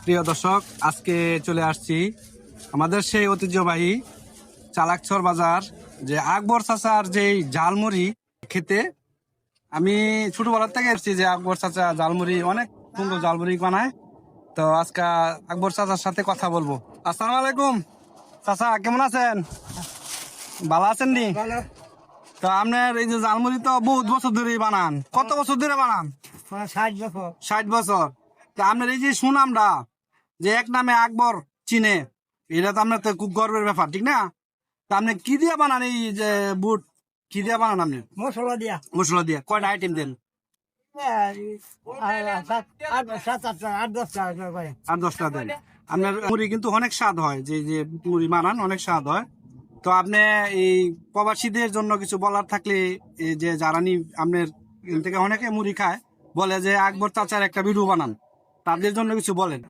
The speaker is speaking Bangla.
প্রিয় দর্শক, আজকে চলে আসছি আমাদের সেই ঐতিহ্যবাহী চালাকচর বাজার যে আকবর চাচার যে ঝালমুড়ি খেতে। আমি ছোটবেলার থেকে এসেছি যে আকবর চাচা ঝালমুড়ি অনেক সুন্দর ঝালমুড়ি বানায়। তো আজকে আকবর চাচার সাথে কথা বলবো। আসসালামু আলাইকুম চাচা, কেমন আছেন? ভালো আছেন নি? তো আপনার এই যে ঝালমুড়ি তো বহুত বছর ধরে বানান, কত বছর ধরে বানান? 60 বছর। 60 বছর। তা আপনার এই যে সুনামটা যে এক নামে আকবর চিনে, এটা তো আপনার তো খুব গর্বের ব্যাপার, ঠিক না? তা আপনি কি দিয়ে বানান এই যে বুট, কি দিয়ে বানান আপনি? মশলা দিয়া মশলা দিয়ে কয়টা আইটেম দেন? 7-8-10টা করে। 8-10টা দেন। আপনার মুড়ি কিন্তু অনেক স্বাদ হয়, যে যে মুড়ি বানান অনেক স্বাদ হয়। তো আপনি এই প্রবাসীদের জন্য কিছু বলার থাকলে, এই যে যারা নি আপনার এখান থেকে অনেকে মুড়ি খায়, বলে যে আকবর চাচার একটা ভিডিও বানান, তাদের জন্য কিছু বলেন।